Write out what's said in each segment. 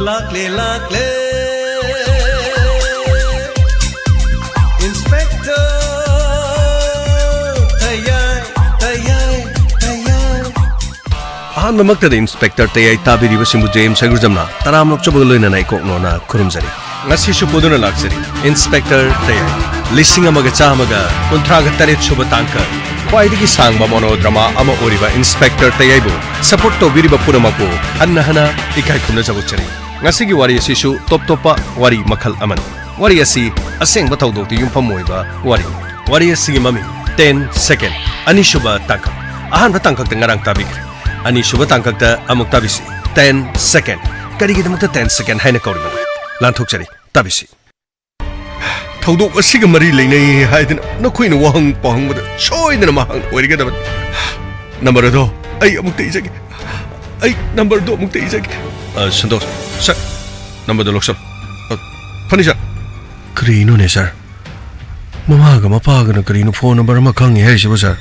lakle Inspector Tayai Ahan mamakta da Inspector Tayai tabiri basimbu James Sagrujamna taram lok chobag loina na ikokno na khurumjari ngasi shupoduna laksari Inspector Tayai lising amaga chamaga kuntraga taret suba tangka khwaidagi sangba monodrama ama oriba Inspector Tayai bu support to biriba puramako hana ikai khumna jabuchari ngasi gi wari asisu top topa wari makhal aman wari asi aseng ba thawdok ti yumpham moiba wari asi gi mami 10 second ani suba tangka ahan ba tangka ngarang tabik ani suba tangka ta amuk tabisi 10 second kari gi damakta 10 second haina kawriba lanthokchari tabisi thawdok asiga mari leinai haidina nakoina wahang pahangba choidina mahang oiriga daba number do ai amuk te ijagi ai number do amuk te ijagi santosh sir number do loksam phani sir krino ne sir mamaga mapaga na krino phone number ma khangi hai siba sir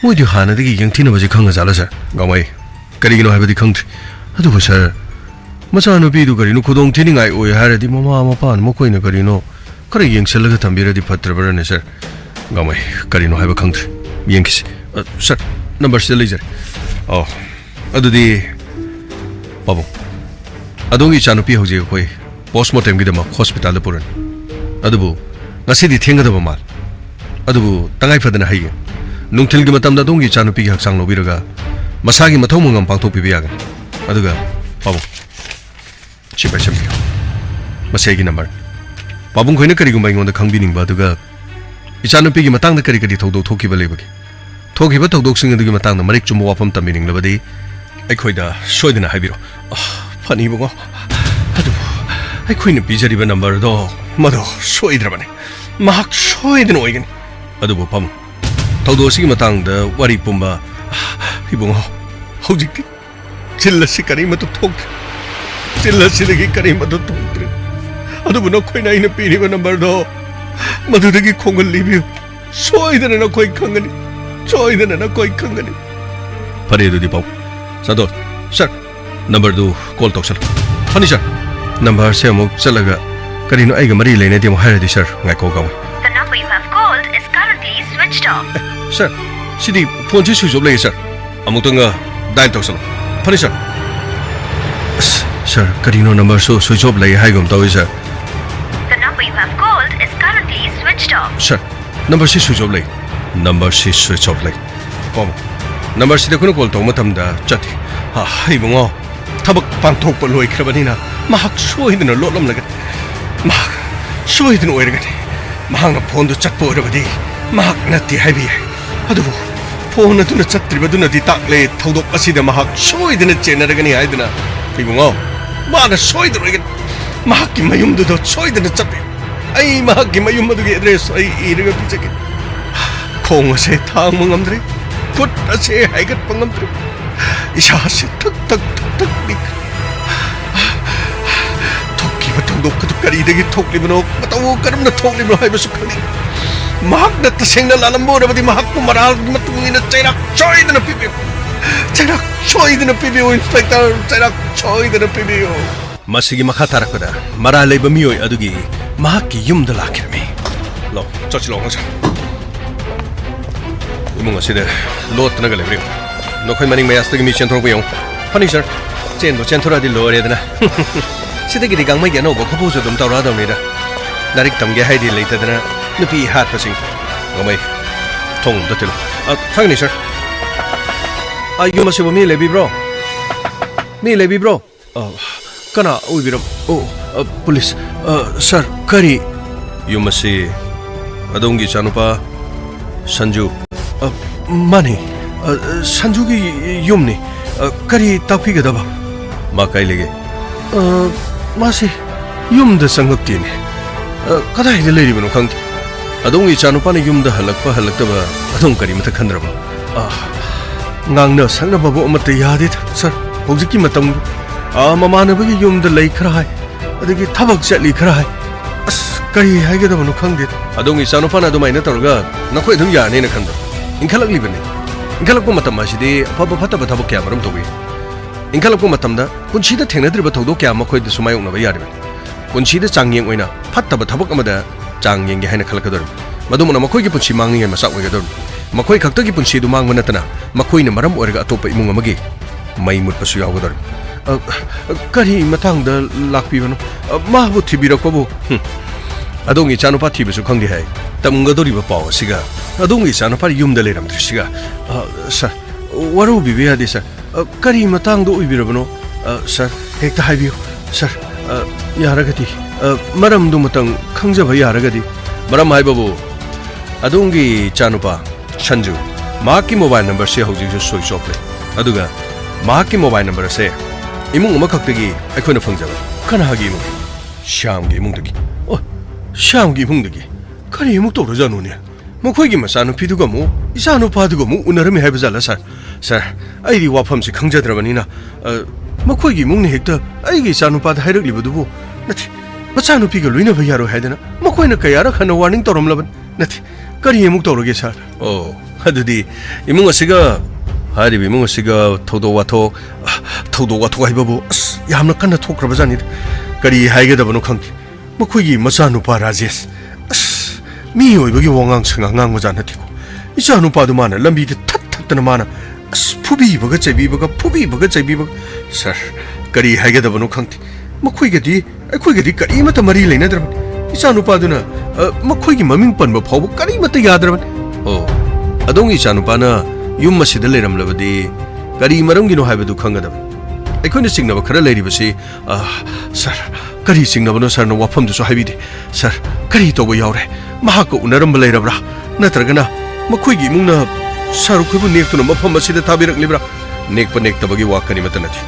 moi di hana digi yangthina baji khanga jala sir gamai karigino haibadi khangthri adu sir macha no bi du karino khudong thiningai oi haradi mama mapa mo koina karino kare yengsellaga thambiradi phatrabara ne sir gamai karino haiba khangthri yengkisi sir number se lejar oh adudi babu adongi chanupi hoje koi postmortem gidama hospital da puran adubu ngasidi thengadaba mal adubu tangai fadana haige nungthilgi matamda dongi chanupi gi haksang lobiraga masagi mathau mangam pangthok pibiyaga aduga babu chipa champion masagi number babung khoina kari gumbai ngonda khangbining ba aduga ichanupi gi matang da kari thawdo thokiba lebagi thokiba thawdok sing adugi matang da marik chumba wafam tamining labadi aikhoida soidina haibiro fani bungo adu aikhoina bijariba number do mado soidrabane mahak soidina oigani adubu pam thawdo sigi matang da wari pumba ibungo hojik chillasi kari matu thok chillasi dagi kari matu thoktre adubu no khoina ina piriba number do madu dagi khongal libiyo soidina na koi khangani soidina na koi khangani pare du di pau sado sir number do call toksal fani sir number se amuk chalaga karino aiga mari leine demo hairadi sir ngai ko gaw The number you have called is currently switched off. Sir sidi phone ji switch off lei sir amuk tanga dial toksal fani sir sir karino number so switch off lei haigum tawi sir The number you have called is currently switched off. sir number si switch off lei number si switch off lei pom number si de kuno call to matamda chati ha ibungo thabak pangthok pa loi khrabani na mahak soidina lotlom lagat mahak soidina oiragani mahang na phone do chatpo orabadi mahak nati haibi adubu phone aduna chatribaduna di takle thawdok asida mahak soidina chenaragani haidina ibungo maga soidina oigani mahak ki mayum do soidina chapi ai mahak ki mayum adu gi address ai iraga pichake khong ase thang mangamdre put ase haigat pangamdre isha se tak dik thokki batong ka kari degi thokli bano pataw karamna thokli bano hai basu khani mahak na tasengna lalambo rabadi mahak ko maral matungina chairak choidna pibi chairak choidna pibi inspector chairak choidna pibi masigi makha tarakada mara leiba mioi adugi mahak ki yumda lakhirmi lo chachilo ngasa imong aside lot na galebri nokhoi maning mayastagi mi chen thorok yong fani sir chen bo chen thora di lore dana sidagi digang mai gano bo khabu so dum tawra dam nida darik tamge haidi leita dana nupi hat pasing ngamai thong datil thangni sir ayu masibo mi lebi bro kana oi biram police sir kari yumasi adongi chanupa sanju mani sanjugi yumni kari takpigedaba ma kai lege masi yumda sangaktini kadai de leiribano khangti adongi chanupani yumda halaktaba adong kari mata khandraba ngangna sangna babu amata yadi sir hojiki matam mamanabagi yumda lei khara hai adagi thabak chatli khara hai as kari haigedabano khangde adongi chanupana adumaina targa nakhoi adum yani na khanda inkhalaklibani inkalakpa matam asidi afaba fataba thabak kya maram tobi इंखालप मतमदा पुंसीदा थेंगनद्रिबा थौदोक क्या मखोयद सुमायोंगनबा यारिबे पुंसीदा चांगयेंग ओइना फत्तबा थबक अमदा चांगयेंगे हाइना खलकदोर मदुमना मखोयगी पुंसी मांगनिगे मसा ओइगदोर मखोय खक्तगी पुंसीदु मांगब नतना मखोयना मरम ओरगा अतोप इमुंग अमगी मई मुटपसु यावगदोर करी मतंगदा लाक्पिबनो माबु थिबिरकबु अदोंगी चानुपा थिबसु खंगदि हाय तमगदोरिबा पाव सिगा अदोंगी चानुपा युमदा लेरमद्रिसिगा sir वरो बिबेयादि sir करी मतंगदो उइबिरबनो sir हेक्ता हाइबियो sir यारगदि मरमदु Matang खंगजबा यारगदि मरम हाइबबु अदोंगी चानुपा Sanju माकी mobile number से हौजिजु सोइच of ले अदुगा माकी मोबाइल नंबर से इमुंग अमखक्तगी अखोना फंगजबा कनागी इमुंग श्यामगी इमुंगदगी ओ श्यामगी इमुंगदगी करी इमुंग तोरजानुने मखोयगी मसानुपिदुगा मु इसानुपादुगा मु उनरमी हाइबजाला सर आइदी वाफमसे खंगजद्रबनिना मखोयगी इमुंगने हेक्ता आइगी इसानुपाद हाइरगलिबदुबु नथि मचानुपिगा लोइनबा यारो हाइदना मखोयना कयारा खना वार्निंग तोरमलबन नथि करी इमुंग तोरगे सर ओ अदुदी इमुंग असिगा हारिबि इमुंग असिगा थौदो वाथो हाइबबु अस यामना कन्ना थोक्रबजानि करी हाइगदबनो खंगि मखोयगी मचानुपा राजेश अस मी ओइबगी वंगांग संगांगांग मजा नथिको इचानुपादु माना लंबीदे थत्थत्तना माना अस फुबीबगा चैबीबगा सर करी हाइगदबनो खंगि मखोयगदी अखोयगदी करीमत मरी लेनद्रबन इचानुपादुना मखोयगी ममिंग पनबा फावबो करीमत याद्रबन ओ अदोंगी इचानुपाना युम मसिदा लेरमलबदी करी मरमगिनो हाइबदु खंगदबन अखोयना सिंगनबा खरा लेरिबसी सर करी सिंगनबनो सरना वाफमदुसु हाइबिदे सर करी तोबो यावरे महाको उनरमबा लेरबरा नत्रगना मखोयगी इमुंगना सारुखबु नेक्तुना मफम मसिदा थाबिरकलिब्रा नेक्तबगी वाकनी मतनथि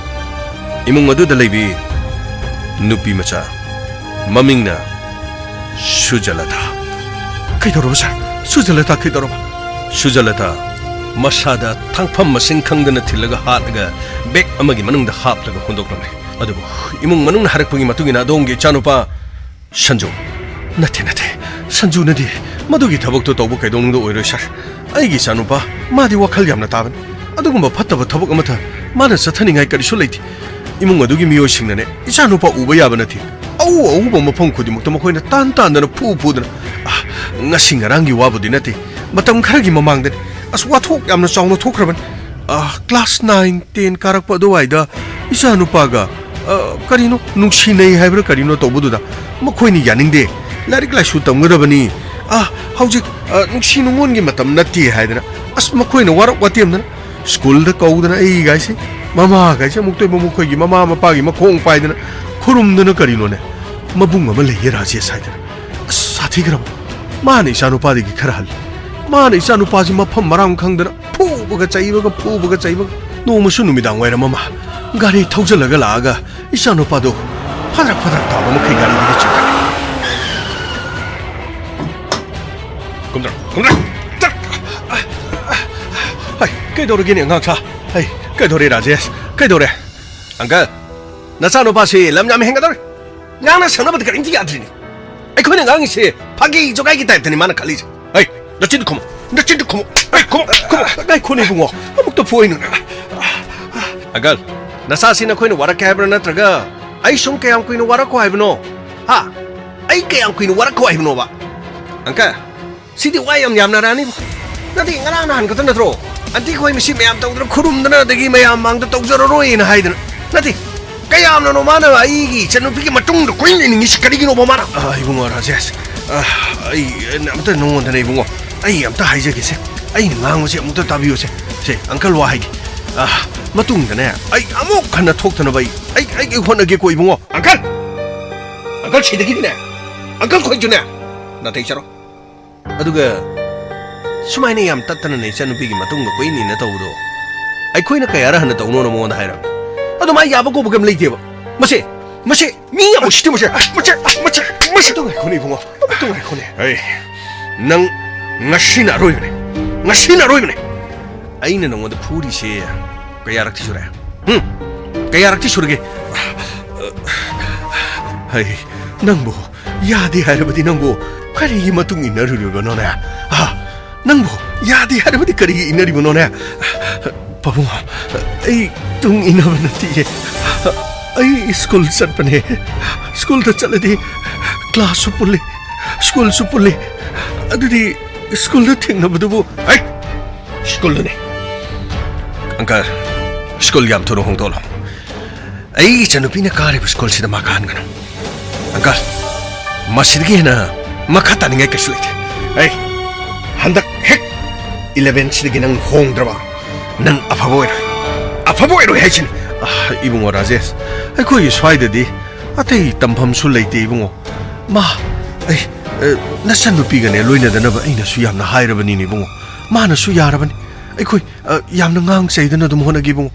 इमुंग अदुदा लेबी नुपी मचा ममिंगना सुजलता कईदरबा सर सुजलता मसादा थांफम मसिंग खंगदना थिलगा हातगा बेग अमगी मनुंगदा हापलगा हुंदोक्लमे अदुबु इमुंग मनुंगना हरकपगी मतुगिना दोंगी चानुपा संजू नथे संजू नदी मदुगी थबकतो तौबो कैदोंगदो ओइरो सर आइगी चानुपा मादी वखल यामना ताबन अदुगुंबा फत्तबा थबक अमथा माना चथनिंगाय करिसु लेथि इमुंग अदुगी मियोसिंगने इचानुपा उबा याबा नथि औबा मफम खुदिमुक्ता मखोयना तानदना फुदना ngasingrangi wabudi nati matam kharagi mamangda as wathok yamna chawna thokraban class 9 10 karakpa duwaida isa nupaga karino nungsinai haibra karino tobududa makhoini yaningde larik la shu tamgadabani haujik nungsinungongi matam nati haidana as makhoina warak watemna school da kaudana ai gaisi mama gaisi muktoy mukhoigi mama mapagi makhong paidana khurumdana karino ne mabung ama leye raje saidana साथी ग्रम माने इचानुपादी की खरहल माने इचानुपाजी मफम मराम खंगदना फुबगा चाइबगा नोमसु नुमिदांग वाइरम मा गाड़ी थौजलगा लागा इचानुपादो फदरक ताबा मखै गाड़ी नि चिका कुमदर हाय कैदोरगे ने अंगाखा हाय कैदोरे राजेश कैदोरे अंकल नचानुपासी लमयाम हेंगदर न्याना सनबद करिंति याद्रिनी अखोने गांगिसे फागी जोगाइगी टाइपनि माना खालिज है नचिन खम है खम गाय खोने बुंगो अमुक तो फोइनु अगल नसासिना खोइनु वरक हाइब्रा नत्रगा आई सुम कयाम खोइनु वरक हाइबनो हा आई कयाम खोइनु वरक हाइबनो बा अंका सिदि वायम यामना रानी नदि ngara na han ka natro anti khoi misi mayam tawdra khurumdana dagi mayam mangda tawjaroroi na haidana nati kayam no mana ai gi chanu piki matung do koin ni ngis kadi gi no mana ai bungo rajes ai namta no nda nei bungo ai amta haije gi se ai ngang se amta tabiyo se uncle wa hai gi matung da ne ai amok khana thok thana bai ai gi hona gi koi bungo uncle chide gi ne uncle khoi ju ne na tai charo aduga sumaine yam tatana ne chanu piki matung do koin ni na tawdo ai khoina kayara hana tawno no mo da haira ado mai yaba ko bugam leiteba mase mi ya mushti mase to ngai khoni bungo to ngai khoni ai nang ngashina roibne aina nang wada phuri se kayarak ti sura kayarak ti surge hai nangbo yadi harabadi nangbo kari matung inaru no na nangbo yadi harabadi kari inaru no na babungo ai tung ina ba nati ai school sat pane school ta chaladi class su pulli school su pulli adudi school da thingna badu ai school ne angka school yam thono hong tolo ai chanupi na kare school sida makan gana angka masidgi na makata ningai kasulite ai handak hek 11 sidgi nang hong draba nang afaboy ro hechin ibungo rajesh ai koi swaidadi atei tampham su leite ibungo ma ai nasan nupi gane loina dana ba aina su yamna hairabani ni bungo mana su yarabani ai koi yamna ngang seidana dum hona gi bungo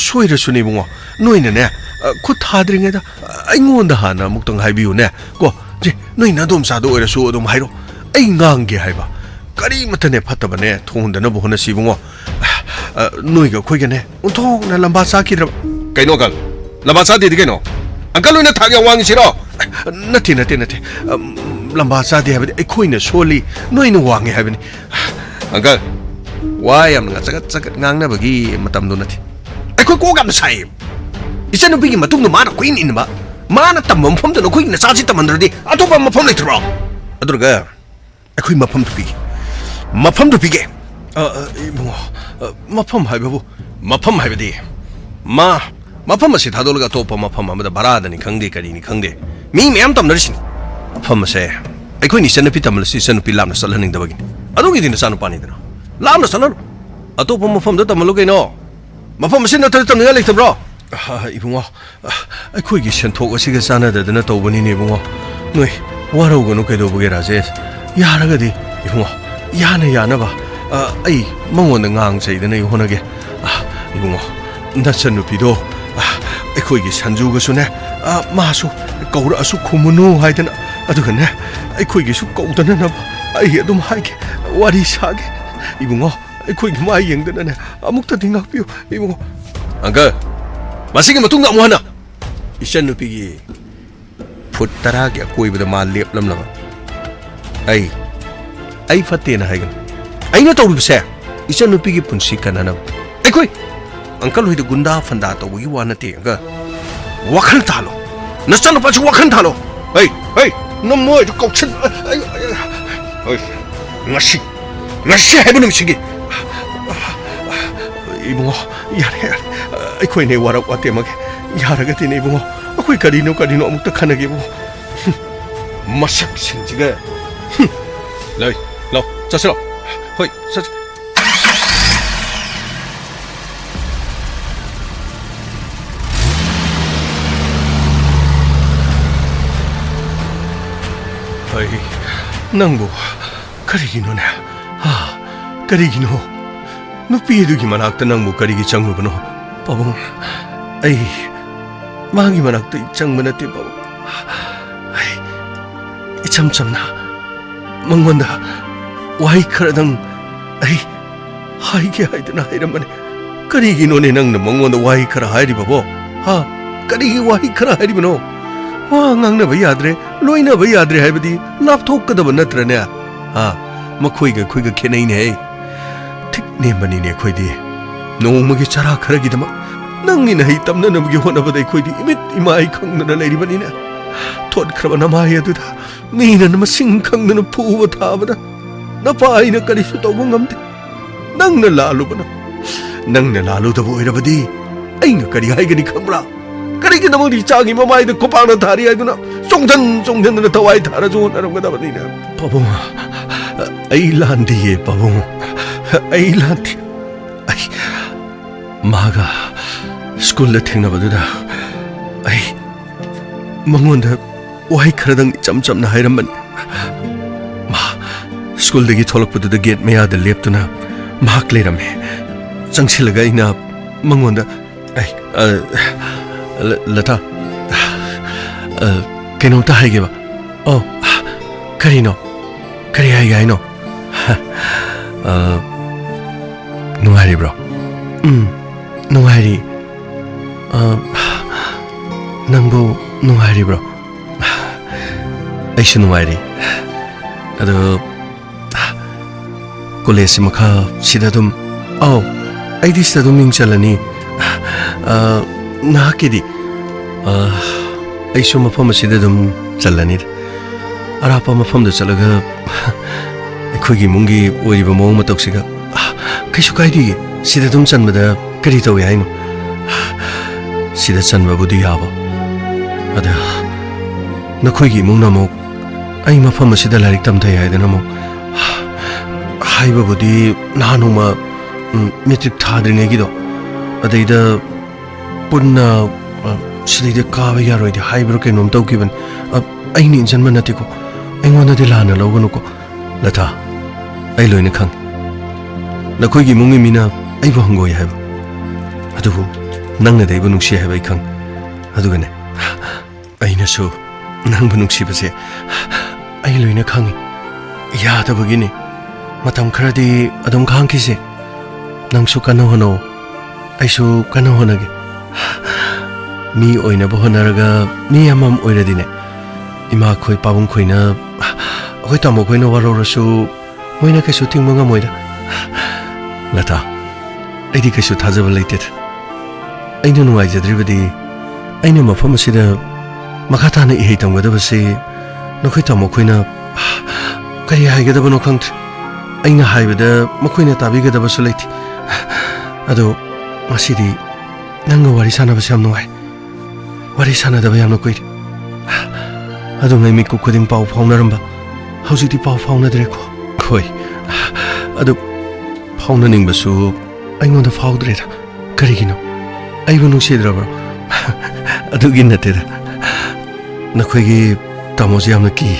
soira su ni bungo noina ne khut thadringa da ai ngon da hana muktang haibiu ne ko je noina dom sa do ora su dum hairo ai ngang ge haiba kari matane phattaba ne thondana bo hona si bungo noiga khoi gane unthong na lamba sa ki dra kaino gal lamba sa di kaino angkal loina thagya wangi siro nati lamba sa di habadi khoi na soli noina wangi habani angkal why am nga sagat ngang na bagi matam do nati khoi ko gam sai isanu bigi matung no mana queen in ba mana tamam phom do khoi na sa ji tamandrdi atopa mafam leitro adurga khoi mafam do pige ibungo mafam haibabu mafam haibadi mafam asi thadolga topa mafam amada barada ni khangde kari ni khangde mi mem tamnarsin mafam ase aikhoi ni sanapi tamlasi sanapi lamna salhaning dabagi adugi din sanu pani dana lamna salan atopa mafam da tamalo gaino mafam ase na tamna leitbro ibungo aikhoi gi senthok asi ga sana da dana tobani ni ibungo noi waro gonu kedo buge rajesh yaragadi ibungo yana ba ai mangon ngang seidana honage ibungo nasan nupido aikhoi gi sanju ga sune masu kaura asu khumunu haidana adugane aikhoi gi su kaudana na ai adum haige wari sage ibungo aikhoi gi mai yengdana ne amukta dingak piu ibungo angka masigi matung amu hana isan nupi gi phut tara gi koi bada ma lep lam lama ai fatte na haigan aina tawri bse isan nupi gi punsi kanana aikhoi angkal hoida gunda fanda tawgi wana te angka wakhal thalo nasan pa chu wakhal thalo ai namoi ju kauchin ai ngasi haibunum sigi ibungo yare aikhoi ne warak wate mag yaraga te ne ibungo akhoi kadino amukta khanage bu masak singjiga lai lo chasro hoi sach ai nangbu karigino ne karigino nupi dugi manakta nangbu karigi changlubano pabung ai magi manakta changmana te pabung ai ichamna mangwanda wai kharadang ai haige haidana hairamane karigino ne nangna mangwanda wai khara hairi babo karigi wai khara hairi bano wa ngang na ba yadre loina ba yadre haibadi laptop ka da banatra ne makhoi ga khenai ne thik ne mani ne khoi di nongmagi chara khara gi dama nangi na hai tamna na gi hona ba dai khoi di imit imai khang na leiri bani ne thot khra na mai adu da mi na ma sing khang na phu ba tha ba da na pa ai na kari su to ngam te nang na lalu da bo ira badi ai na kari hai ga ni khambra kari ki namang di changi mamai da kopang na thari ai duna songthan na tawai thara jo na ram ga da bani na pabung ai landi ye pabung ai landi ai maga school la thengna badu da ai mangon da wai khradang cham na hairam ban ma school dagi tholok padu da gate meya da lep tuna mak leram he changsilaga ina mangon da ai lata keno ta haige ba oh kari haige ai no nungari bro nungari nangbu nungari bro aishu nungari ado college makha sida dum aidi sida dum ming chalani ꯅꯍꯥꯛꯀꯤꯗꯤ ꯑꯩꯁꯨ ꯃꯐꯝ ꯑꯁꯤꯗ ꯑꯗꯨꯝ ꯆꯜꯂꯅꯤ ꯑꯔꯥꯞꯄ ꯃꯐꯝꯗ ꯆꯠꯂꯒ ꯑꯩꯈꯣꯏꯒꯤ ꯏꯃꯨꯡꯒꯤ ꯑꯣꯏꯔꯤꯕ ꯃꯑꯣꯡ ꯃꯇꯧꯁꯤꯒ ꯀꯩꯁꯨ ꯀꯥꯏꯗꯦ ꯁꯤꯗ ꯑꯗꯨꯝ ꯆꯟꯕꯗ ꯀꯔꯤ ꯇꯧꯏ ꯍꯥꯏꯅꯣ sida chanba budi yaba ada nakhoi mungna mok ai mafam asida larik tamthai haidana mok haiba budi nanuma metric thadrine gi do adaida punna sidide kawa yaroi de haibro ke nom tawkiban ai ni janma natiko engona de lana logonu ko latha ai loina khang nakhoi gi mungi mina ai bo hangoi haiba adubu nang na deibu nungsi haiba khang adugane aina so nang bu nungsi base ai loina khangi yada bagini matam kharadi adum khang ki se nang su kana hono ai su kana honage mi oina bo honaraga mi amam oiradine ima khoi pabung khoina khoi tamo khoina waro rasu moina ka shooting manga moida lata aidi ka shoot hazaba laite aina nuai jadribadi aina mafam asida makata na ihei tamgada base nokhoi tamo khoina kari haigada bano khang aina haibada makhoina tabigada basu laiti ado masidi nanga wari sana base am nuai wari sana da bayam no koi ado ngai mi ku khuding pau phawna ramba hauji di pau phawna dre ko khoi ado phawna ning basu aingon da phaw dre da kari gino ai bu nu sidra bro ado gin na te da na khoi gi tamo ji am na ki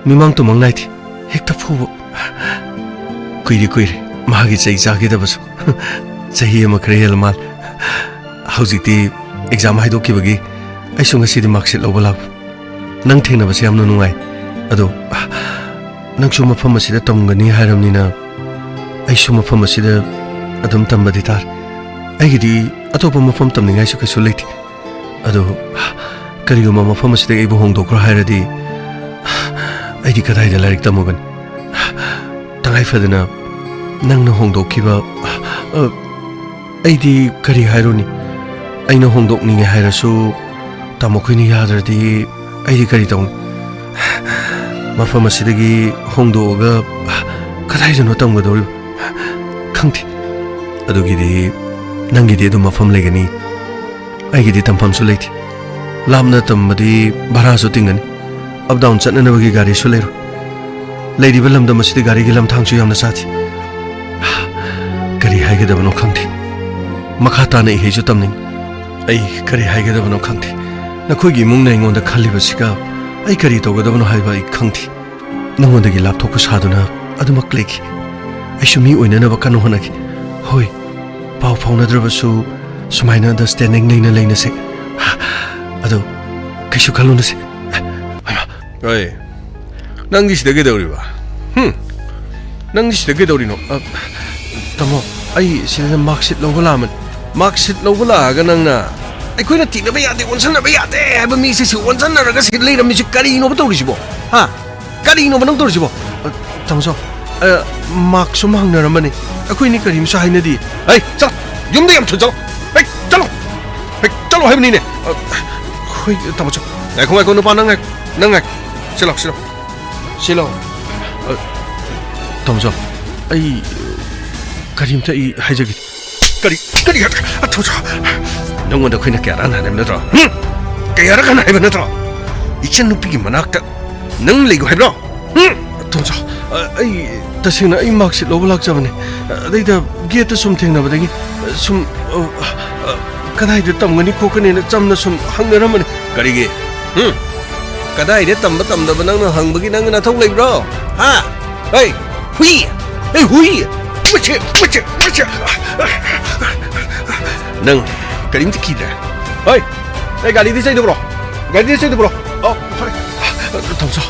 mi mang to mang nai thi hekta phu kuiri magi chai ja gi da basu chahi ma khre hel mal hauji ti exam hai do ki bagi ai sunga sidi marksheet loba lag nang thena ba siam no nungai ado nang suma phama sida tomgani hairamni na ai suma phama sida adum tamba di tar ai gidi atopa mafam tamningai su kasu leiti ado karigo ma mafam sida ai bo hongdo kra hairadi ai di kadai da larik tamogan tangai fadana nang na hongdo kiba ai di kari haironi aina hongdok ninge hairasu tamokhini yadradi aidi kari taun mafam asidagi hongdoga kadai jano tamgadori khangti adugidi nangidi du mafam legani aigidi tampam su leiti lamna tambadi bhara su tingani up down chatna bagi gari su leru leidi balam da masidi gari gilam thangsu yamna sati kari haigida bano khangti makhata na heju tamning ai kari haigada bano khangti nakhoi gi mung na ingon da khali basika ai kari togada bano haiba ai khangti nangon da gi laptop ko saduna adumak leki ai shumi oina na bakano honaki hoi pau fauna drabasu sumaina understanding leina se ado kaishu kaluna se ai nangi sidage dawri ba nangi sidage dawri no tamo ai sida marksheet logolaman marksheet logolaga nangna ꯑꯩꯈꯣꯏꯅ ꯇꯤꯛꯅꯕ ꯌꯥꯗꯦ ꯑꯣꯟꯁꯟꯅꯕ ꯌꯥꯗꯦ ꯍꯥꯏꯕ ꯃꯤꯁꯦ ꯑꯣꯟꯁꯟꯅꯔꯒ ꯁꯤ ꯂꯩꯔꯝꯃꯤꯁꯤ ꯀꯔꯤꯅꯣꯕ ꯇꯧꯔꯤꯁꯤꯕꯣ ꯍꯥ ꯀꯔꯤꯅꯣꯕ ꯅꯪ ꯇꯧꯔꯤꯁꯤꯕꯣ ꯇꯥꯃꯣꯆꯧ ꯃꯥꯔꯛ ꯁꯨꯝ ꯍꯪꯅꯔꯝꯕꯅꯤ ꯑꯩꯈꯣꯏꯅꯤ ꯀꯔꯤꯝꯁꯨ ꯍꯥꯏꯅꯗꯦ ꯍꯩ ꯆꯠꯂꯣ ꯌꯨꯝꯗ ꯌꯥꯝ ꯊꯨꯅ ꯆꯠꯂꯣ ꯍꯩ ꯆꯠꯂꯣ ꯍꯥꯏꯕꯅꯤꯅꯦ ꯍꯣꯏ ꯇꯥꯃꯣꯆꯧ ꯉꯥꯏꯈꯣ ꯅꯨꯄꯥ ꯅꯪ ꯉꯥꯏꯈꯣ ꯁꯤ ꯂꯥꯛꯑꯣ ꯇꯥꯃꯣꯆꯧ ꯑꯩ ꯀꯔꯤꯝꯇ ꯑꯩ ꯍꯥꯏꯖꯒꯦ ꯀꯔꯤ ꯑꯊꯨꯆꯧ ꯅꯪꯉꯣꯟꯗ ꯑꯩꯈꯣꯏꯅ ꯀꯌꯥꯔꯛ ꯍꯥꯏꯕ ꯅꯠꯇ꯭ꯔꯣ ꯀꯌꯥꯔꯛ ꯍꯥꯏꯕ ꯅꯠꯇ꯭ꯔꯣ ꯏꯆꯟ ꯅꯨꯄꯤꯒꯤ ꯃꯅꯥꯛꯇ ꯅꯪ ꯂꯩꯒꯣ ꯍꯥꯏꯕ꯭ꯔꯣ ꯇꯣꯝꯆꯧ ꯑꯩ ꯇꯁꯦꯡꯅ ꯑꯩ ꯃꯥꯔꯛꯁꯤꯠ ꯂꯧꯕ ꯂꯥꯛꯆꯕꯅꯦ ꯑꯗꯩꯗ ꯒꯦꯠꯇ ꯁꯨꯝ ꯊꯦꯡꯅꯕꯗꯒꯤ ꯁꯨꯝ ꯀꯗꯥꯏꯗ ꯇꯝꯒꯅꯤ ꯈꯣꯠꯀꯅꯤꯅ ꯆꯝꯅ ꯁꯨꯝ ꯍꯪꯅꯔꯝꯕꯅꯦ ꯀꯔꯤꯒꯤ ꯀꯗꯥꯏꯗ ꯇꯝꯕ ꯇꯝꯗꯕ ꯅꯪꯅ ꯍꯪꯕꯒꯤ ꯅꯪꯅ ꯅꯊꯧ ꯂꯩꯕ꯭ꯔꯣ ꯍꯥ ꯍꯩ ꯍꯨꯏ ꯃꯆꯦ ꯅꯪ ꯀꯔꯤꯝꯇ ꯀꯤꯗ꯭ꯔꯦ ꯍꯣꯏ ꯑꯩ ꯒꯥꯔꯤꯗꯤ ꯆꯩꯗꯕ꯭ꯔꯣ ꯐꯔꯦ ꯇꯥꯃꯣꯆꯧ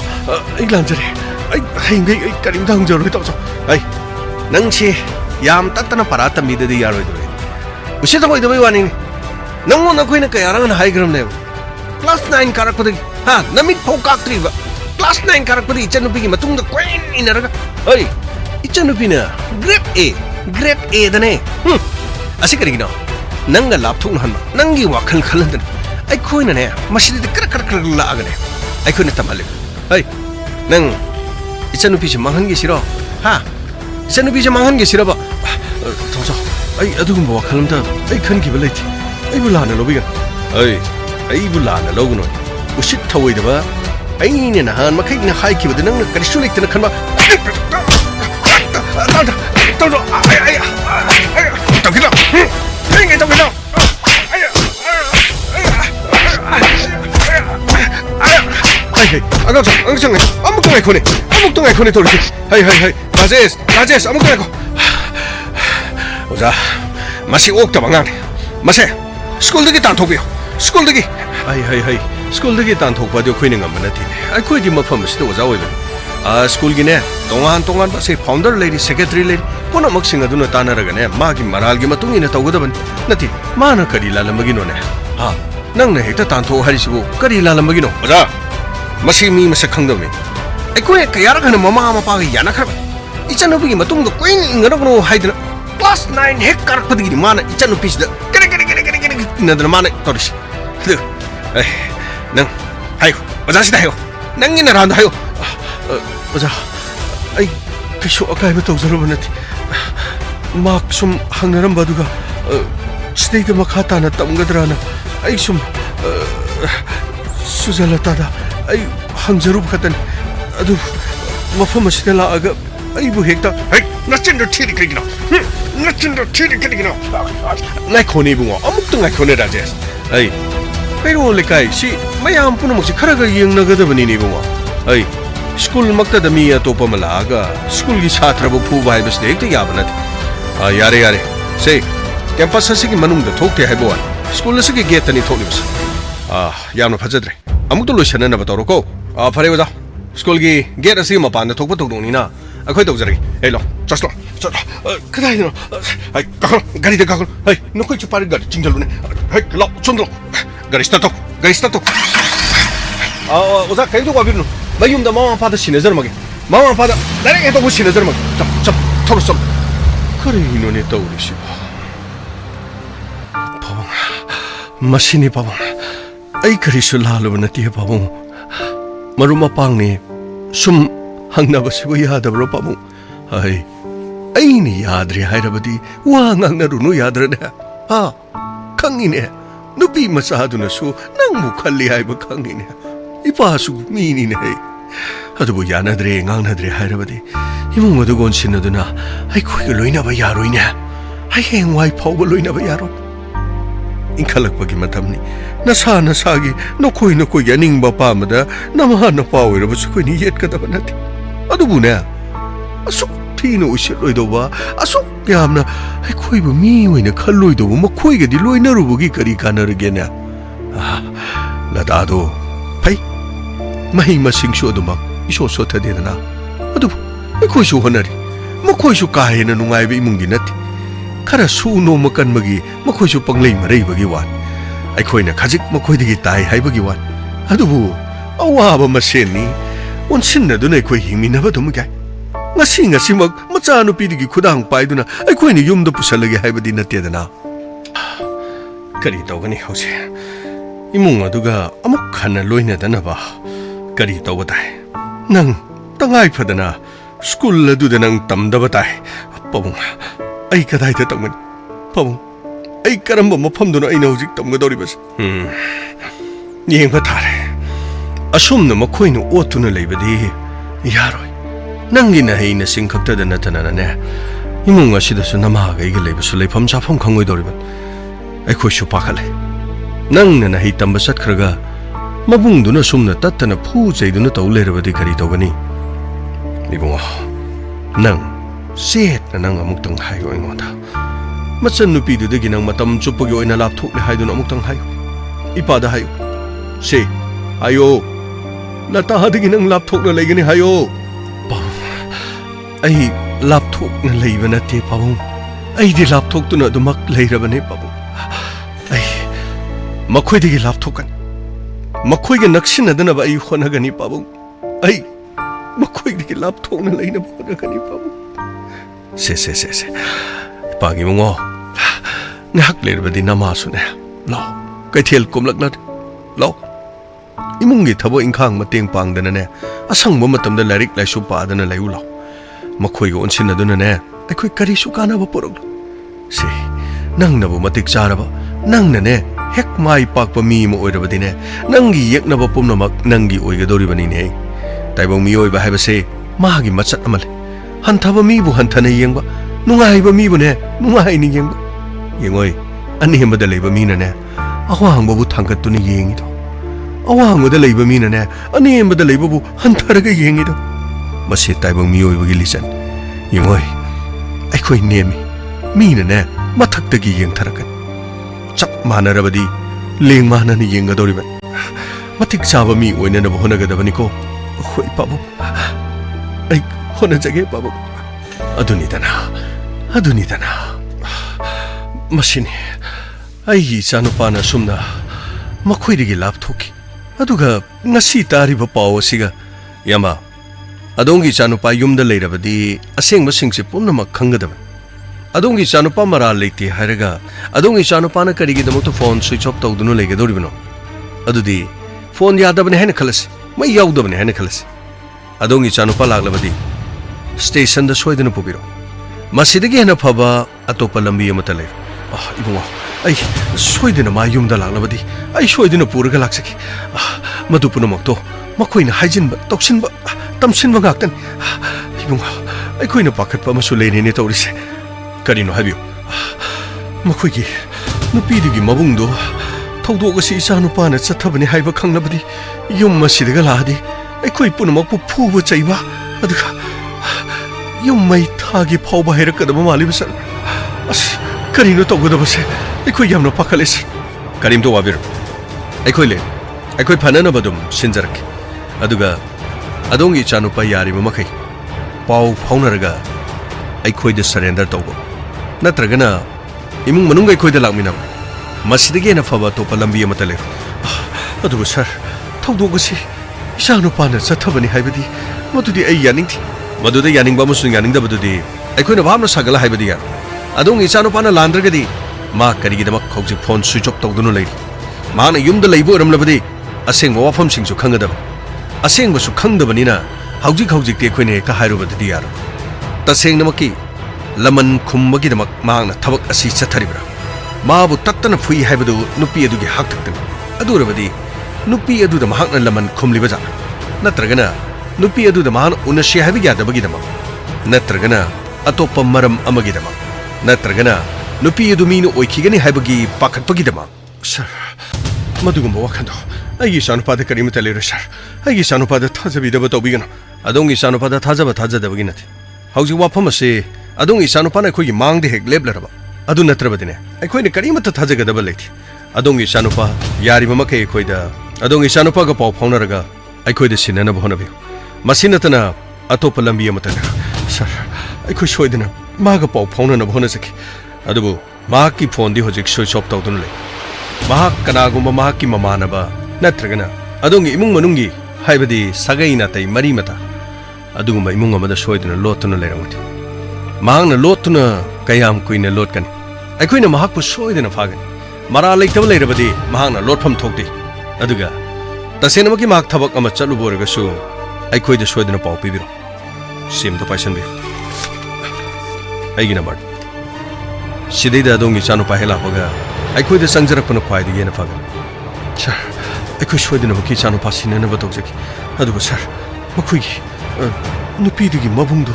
ꯑꯩ ꯂꯥꯟꯖꯔꯦ ꯑꯩ ꯍꯌꯦꯡꯈꯩ ꯑꯩ ꯀꯔꯤꯝꯇ ꯍꯪꯖꯔꯣꯏ ꯇꯥꯃꯣꯆꯧ ꯑꯩ ꯅꯪꯁꯦ ꯌꯥꯝ ꯇꯠꯇꯅ ꯄꯔꯥ ꯇꯝꯕꯤꯗꯗꯤ ꯌꯥꯔꯣꯏꯗꯣꯔꯦ ꯎꯁꯤꯠꯇꯕꯣꯏꯗꯕꯩ ꯋꯥꯅꯤꯅꯦ ꯅꯪꯉꯣꯟꯗ ꯑꯩꯈꯣꯏꯅ ꯀꯌꯥꯔꯛꯅ ꯍꯥꯏꯈ꯭ꯔꯕꯅꯦꯕ ꯀ꯭ꯂꯥꯁ 9 ꯀꯥꯔꯛꯄꯗꯒꯤ ꯅꯃꯤꯠ ꯐꯥꯎ ꯀꯥꯛꯇ꯭ꯔꯤꯕ ꯀ꯭ꯂꯥꯁ 9 ꯀꯥꯔꯛꯄꯗꯒꯤ ꯏꯆꯟꯅꯨꯄꯤꯒꯤ ꯃꯇꯨꯡꯗ ꯀꯣꯏꯟ ꯏꯟꯅꯔꯒ ꯍꯣꯏ ꯏꯆꯟꯅꯨꯄꯤꯅ ꯒ꯭ꯔꯦꯗ A ꯗꯅꯦ ꯑꯁꯤ ꯀꯔꯤꯒꯤꯅꯣ nanga lapthok na hanma nangi wakhal khalandan ai khoina ne masidi kra kra kra la agane ai khoina tamale ai nang ichanu pi mangan ge siro ha ichanu pi mangan ge siro ba thoso ai adugum ba wakhalamda ai khan ki balaiti ai bulana lobiga ai bulana loguno usit thawai da ba ai ne na han makai na hai ki bada nang karisu lekta na khanba Angchang amuk tungai khone tori hai Rajesh amuk tungai ko oja masi ok ta bangang mase school dagi tan thokbiyo school dagi hai school dagi tan thokba dio khoine ngam na thi ai khoi di mafam sto oja oiba school gi ne tongan ba se founder lady secretary lady puna mak singa duna tanaraga ne magi maral gi matung ina tawgadaban nati mana kari lalamagi no ne ha nang na hekta tan tho harisibu kari lalamagi no oja masi mi masa khangdawni aikoi kayara kana mama mapa ga yana khar ichanu bi matung da koin ingana no haidna class 9 hek karpadi mana ichanu pis da kare nadana mana torish ai nang hayo oja sida hayo nang ina ran hayo oja ai kisho akai ba tawzaru banati mak sum hangnaram baduga stay da makata na tamgadrana ai sum suzalata da ai hangjaru khatan adu mafam asida la aga ai bu hekta ai nachin thiri krigina ngai khoni bungo amuk tu ngai khone rajesh ai pero lekai si mayam puno moksi kharaga yeng nagadabani ni bungo ai school makta da mi atopa malaga school gi chhatra bu phu bai bas dekte yabana yare sei campus asigi manung da thokte hai bo school asigi gate ani thokni bas yamna phajadre amuk to loisana na bataro ko phare oja school gi gate asigi mapan da thokpa tokdoni na akhoi tawjari ei lo chaslo kadai no ai gari da gakol ai nokoi chupari gari chingalune ai lo chundro gari start oja kai to gabirno mayum da mama pada sinazar mage mama pada dare eto go sinazar mage chap thoro som kare ino ne tawrishi pawang masini pawang ai kari sulalo nati pawang maruma pang ne sum hangna basibu yadabro pawang ai ni yadri hairabadi wa ngangna runu yadrane ha khangine nupi masahaduna su nang mukhalli haiba khangine ipa su mini ne adubu yanadre ngangnadre hairabadi imung adu gon sinaduna ai khoi loina ba yaroina ai heng wai phauba loina ba yaro inkhalak bagi matamni nasa gi nokoi yaning ba pamada namha na pawira ba su koi ni yet kada banati adubu ne asu thino usiloi doba asu yamna ai khoi bu mi oina khalloi doba ma khoi ga di loina rubugi kari kanarge ne ladado pai mahi masing shu duma iso so thadena adu khoi su honari ma khoi su kai na nungai be imung dinati khara su no makan magi ma khoi su panglei marei bagi wan ai khoi na khajik ma khoi digi tai hai bagi wan adu bu awa ba maseni on sinna du nei khoi hingmi na ba dum ga ngasi mak macha nu pi digi khudang pai duna ai khoi ni yum da pusalagi hai ba dinati dana kari tawgani hause imung aduga amuk khana loina dana ba kari tawba tai nang tangai phadana school adu da nang tamdaba tai pawung ai kadai ta tamgan pawung ai karamba mafam duna ai na hojik tamga dori bas yengba thare asumna makhoi nu otuna leibadi yaroi nangi na heina singkhakta da natana ne imung asida su nama ga iga leibasu leifam chafam khangoi dori ban ai khoi su pakhale nang na hei tamba satkhraga mabung duna sumna tattana phu chaiduna tawlerabadi kari tawgani ibunga nang set na nang amuk tang hayo ingonda machan nupi du dagi nang matam chupagi oina lapthok le haiduna amuk tang hayo ipada hayo se ayo lata hadigi nang lapthok na leigani hayo ai lapthok na leibana te pawung ai di lapthok tu na dumak leirabane pawung ai makhoi digi lapthok kan makhoi ge naksin adana ba ai khonagani pawung ai makhoi digi lapthok na leina khonagani pawung se pagi mungo ngak lerbadi namasune law kaithel kumlaklat law imungi thabo ingkhang mateng pangdana ne asangba matamda larik laisu padana layu law makhoi go onsin aduna ne akhoi kari su kana ba porok si nang nabu matik charaba nang ne hek mai pakpa mi mo oirabadi ne nangi yekna ba pumna mak nangi oigadori bani ne taibong mi oi ba haiba se magi machat amal hanthaba mi bu hanthana yengba nungai ba mi bu ne nungai ni yengba yengoi ani hemba da leiba mi na ne awang ba bu thangkat tu ni yengi do awang da leiba mi na ne ani hemba da leiba bu hanthara ga yengi do masi taibong mi oi ba gi lisan yengoi aikhoi nemi mi na ne mathak ta gi yeng tharakan chap manarabadi leng manani yengadori ban matik chaba mi oina na bohona gadabani ko khoi pabu ai hona jage pabu aduni dana mashini ai chanu pana sumna makhoi digi lap thoki aduga ngasi tari ba paw siga yama adongi chanu pa yumda leirabadi asengba singse pumna mak khangadaba adongi chanu pa mara leiti haraga adongi chanu pa na karigi damoto phone switch off tawdunu legadori bano adudi phone yadabane hena khalas mai yaudabane hena khalas adongi chanu pa laglabadi station da soidana pubiro masidagi hena phaba atopa lambi amata le ibunga ai soidana ma yumda laglabadi ai soidana puraga laksaki madupuna makto makoina haijinba toksinba tamsinba gaktan ibunga ai koina pakhatpa masu leini ne tawrise karino habiyo makoigi nupidigi mabungdo thawdogasi isa nupana chathabani haiba khanglabadi yum masidaga laadi aikoi punamakpu phuba chaiba aduga yum mai thagi phawba hairakadaba malibasa as karino tawgadabase aikoi yamna pakhalis karim to wabir aikoi phanana badum sinjarak aduga adongi chanupa yari makai pau phaunaraga aikoi de surrender tawbo natragana imung manungai khoi da lakmina masidagi na phaba to palambi amata le aduga sir thawdogasi isanu pana chathabani haibadi madudi ai yaningthi maduda yaningba musun yaningda badudi aikhoina bhamna sagala haibadi ya adong isanu pana landragadi ma karigi damak khauji phone switch off tawdunu leiri mana yumda leibu ramlabadi asengba wafam singsu khangadaba asengba su khangdabani na hauji te khoine ka hairubadi yar tasengna maki laman khumbagi damak maangna thabak asi chatharibra mabu tattana phui haibadu nupi adugi haktaktan adurabadi nupi aduda mahakna laman khumliba jana natragana nupi aduda mahan unashi haibi yadabagi damak natragana atoppa maram amagi damak natragana nupi adu minu oikhigani haibagi pakhatpagi damak sir madugumba wakhando aigi sanupada karimata lero sir aigi sanupada thajabidaba tawbigana adongi sanupada thajadabagi nati hauji wafam ase adong isanupana khoi mangde hek leblaraba adu natrabadine aikoi ne karimata thajagadaba lethi adong isanupa yari mama kai khoi da adong isanupa ga paw phaunaraga aikoi de sinana bhonabi masinatana atopa lambi amata sir aikoi soidina maga paw phaunana bhona saki adubu mahaki phone di hojik switch off tawdun le mahak kanagumba mahaki mamanaba natragana adong imung manungi haibadi sagaina tai mari mata adugumba imung amada soidina lotuna leramati mahangna lotuna kayam kuina lotkan aikhoina mahakpu soidana phagani mara leitaba leirabadi mahangna lotpham thokti aduga tasenamaki mahak thabak ama chalu boragasu aikhoida soidana paw pibiro sim to paisan bi aigi number sidaida adongi chanu pa hela paga aikhoida sangjarakpana khwaidi yena phaga sir aikhoi soidana maki chanu pa sinana batokjaki aduga sir makhoi nupidigi mabungdo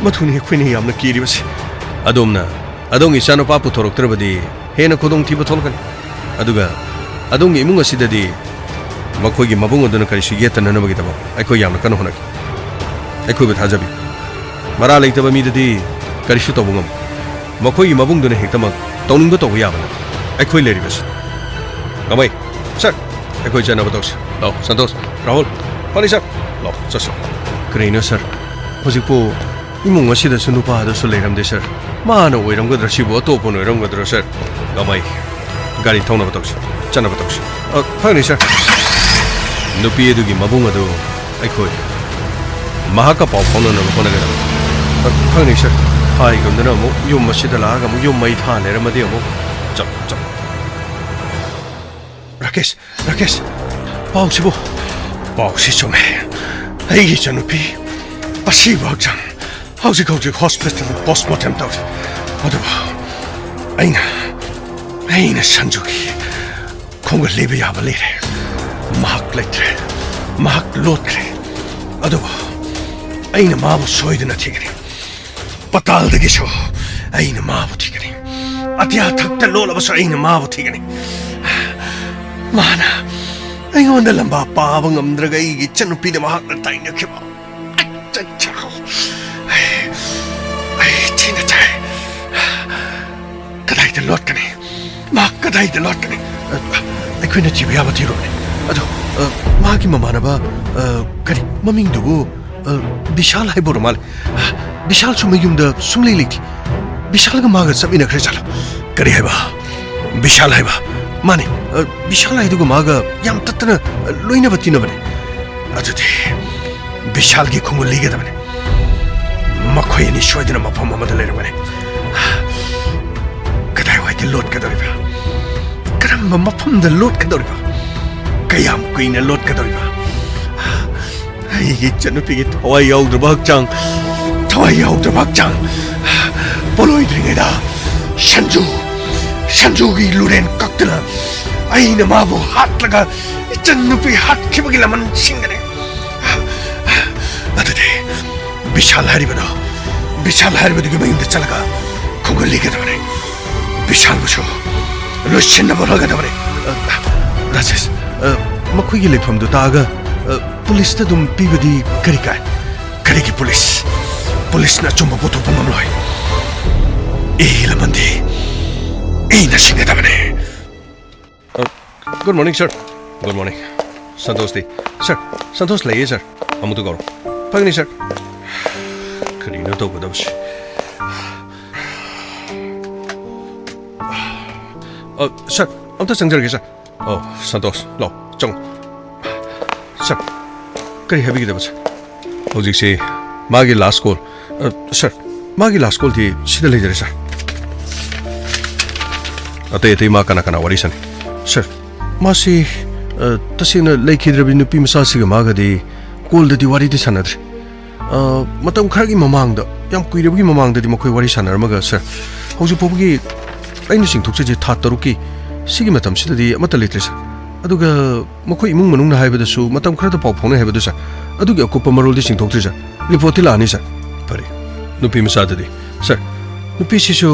mathuni khoine yamna kiribasi adomna adong isano pa puthoroktrabadi hena khodong thiba tholkan aduga adong imung asidadi makhoigi mabung aduna kari sugiyatana nabagi taba aikho yamna kan honaki aikho be thajabi mara leitaba midadi kari su tobungam makhoigi mabung duna hektamak tawning ba tobu yabana aikho leribas kamai sir aikho jana batokse law santos rahul pani sir law saso kreno sir hojikpo imung asida sunupa da su leiramde sir mana oiramgadra sibu atopo noiramgadra sir kamai gari thongna batokse chana batokse phani sir nupi edugi mabung adu aikoi mahaka paw phona na phona ga phani sir hai gamdana mo yum masida la ga mo yum mai tha leramade mo चल राकेश पाउसिबो पाउसी चुमे ꯑꯩꯒꯤ ꯏꯆꯟꯅꯨꯄꯤ ꯑꯁꯤꯕ ꯍꯛꯆꯥꯡ ꯍꯧꯖꯤꯛ ꯍꯣꯁꯄꯤꯇꯥꯜꯗ ꯄꯣꯁꯠꯃꯣꯔꯇꯦꯝ ꯇꯧꯔꯤ ꯑꯗꯨꯕꯨ ꯑꯩꯅ ꯁꯟꯖꯨꯒꯤ ꯈꯣꯡꯒ ꯂꯩꯕ ꯌꯥꯕ ꯂꯩꯔꯦ ꯃꯍꯥꯛ ꯂꯩꯇ꯭ꯔꯦ ꯃꯍꯥꯛ ꯂꯣꯠꯈ꯭ꯔꯦ ꯑꯗꯨꯕꯨ ꯑꯩꯅ ꯃꯥꯕꯨ ꯁꯣꯏꯗꯅ ꯊꯤꯒꯅꯤ ꯄꯇꯥꯜꯗꯒꯤꯁꯨ ꯑꯩꯅ ꯃꯥꯕꯨ ꯊꯤꯒꯅꯤ ꯑꯇꯤꯌꯥ ꯊꯛꯇ ꯂꯣꯠꯂꯕꯁꯨ ꯑꯩꯅ ꯃꯥꯕꯨ ꯊꯤꯒꯅꯤ ꯃꯥꯅ ꯑꯩꯉꯣꯟꯗ ꯂꯝꯕꯥ ꯄꯥꯕ ꯉꯝꯗ꯭ꯔꯒ ꯑꯩꯒꯤ ꯏꯆꯟꯅꯨꯄꯤꯗ ꯃꯍꯥꯛꯅ ꯇꯥꯏꯅꯈꯤꯕ ꯑꯩ ꯊꯤꯅ ꯇꯥꯏ ꯀꯗꯥꯏꯗ ꯂꯣꯠꯀꯅꯤ ꯃꯍꯥꯛ ꯀꯗꯥꯏꯗ ꯂꯣꯠꯀꯅꯤ ꯑꯩꯈꯣꯏꯅ ꯊꯤꯕ ꯌꯥꯕ ꯊꯤꯔꯣꯅꯦ ꯑꯗꯣ 마기 마마나바 그리 마밍 두고 비샬 하이보로 말 비샬 수메기움다 숭레이리티 비샬가 마가 sabina 그래잖아 그리 해봐 비샬 해봐 마네 비샬 하이두고 마가 얌 따따나 로이나 바티나 바네 아주디 비샬기 공을 리게 다네 마코이니 쇼이드나 마파 마마들 내려 바네 그다이 와이디 롯 가더리바 그럼 마팜들 롯 가더리바 그얌 꾸이네 롯 가더리바 이게 쩌누피기 더와이 야우드바 확장 더와이 야우드바 확장 볼로이드링에다 샨주기 루렌 깍드나 아이나 마부 핫라가 쩌누피 핫키버길라만 싱가네 아드데 비샬 하리바다 그마인데 잘라가 그걸 리게다네 비샬 부쇼 루신나 벌어가다네 라제스 마쿠이기 레폼도 다가 पुलिस तुम पीबदी करेगी पुलिस ना चुम्बा बोतो पममलोय ए लमंदी ए नशिंगे दबने good morning sir good morning Santosh दी सर संतोष लाइए सर हम तो करो पगनी सर करीना तो बदबश सर हम तो संजर के सर ओ संतोष लो चंग सर करी हैवी की बच्चा होजिक से मागी लास्ट कॉल सर मागी लास्ट कॉल थी सीधा ले जा सर अतः माँ कना वारी सन सर माँ से तसेना लेखिद्रबी नुपी मसासिगा मागदी कॉल ददी वारी दी सानद्रे मतम खरगी ममांगदा याम कुइरबगी ममांगददी मखोय वारी सानरमगा सर होजि पोबगी अइना सिंगथोकजे था तरुकी सिगी मतम सिददी अमत लेत्रे सर अदुगा मखोय इमुंग मनुंगना हाइबदसु मतम खरदा पाव फाउना हाइबदु सर अदुगी अकुप्पा मरोलदि सिंगथोकत्रे सर रिपोर्टि लानी सर फरे नुपी मसाददी सर नुपी सिसु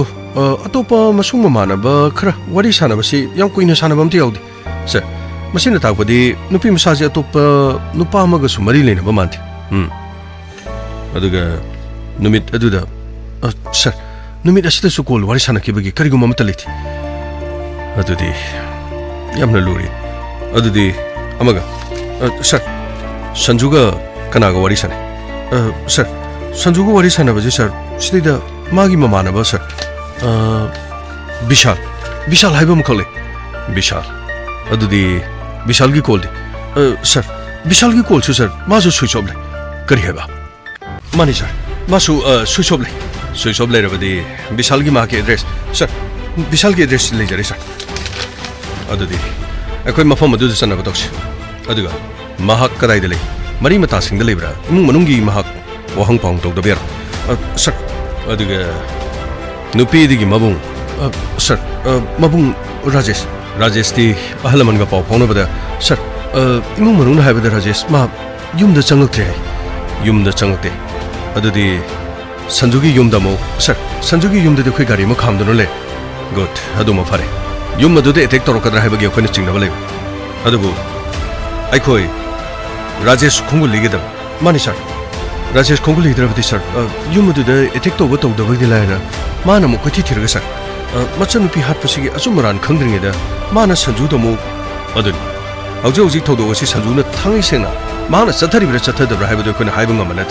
अतोपा मसुंग ममानबा खरा वारी सानबसि याम कुइना सानबा अमति याउदि सर मसिना ताकपदि नुपी मसाजे अतोपा नुपा अमगसु मरि लेनबा मानथि अदुगा नुमित अदुदा सर नुमित असिदसु कोल वारी सानखिबगी करिगुम अमत लेथि अदुदि यामना लुरी अदुदि अमगा सर संजुगा कनागा वारी साने सर संजुगा वारी सानबजे सर सिदा मागी ममानबा सर विशाल हाइबम खले विशाल अदुदि विशाल की कॉल दे सर विशाल की कॉल सर मासु स्विच ऑफ ले करी हेबा मानी सर मासु स्विच ऑफ ले रबदि विशाल की मां के एड्रेस सर विशाल की एड्रेस ले जरे सर अदुदि अखोय मफम अदुद सनबा तोक्स अदुगा महाक कदाइद ले मरी मता सिंग लेब्रा इमुंग मनुंगी महाक वाहंग पाउंग तोक दबेर सर अदुगा नुपी दिगी मबुंग सर मबुंग राजेश ती अहलमन गा पाउ फाउनबदा सर इमुंग मनुंग हाइबदा राजेश मा युमदा चंगते अदुदि संजुगी युमदा मो सर संजुगी युमदा दे खोय गाड़ी म खामदनो ले गुड अदुमा फारे युम अदुदे अटैक तौरकद्रा हाइबगी अखोयना चिंगनबा लेब अदुबु अखोय राजेश खुंगु लिगेदब मानि सर राजेश खुंगु लिगद्रबदि सर युम अदुदे अटैक तौबा तौदबगी लायना माना मो कोथि थिरगा सर मचनुपी हाटपसिगी अचुमरान खंद्रिङेदा माना संजुदमु अदुन हौजि थौदोगसि संजुना थांगै सेना माना चथरिब्रा चथदब्रा हाइबदो अखोयना हाइबा ngamanet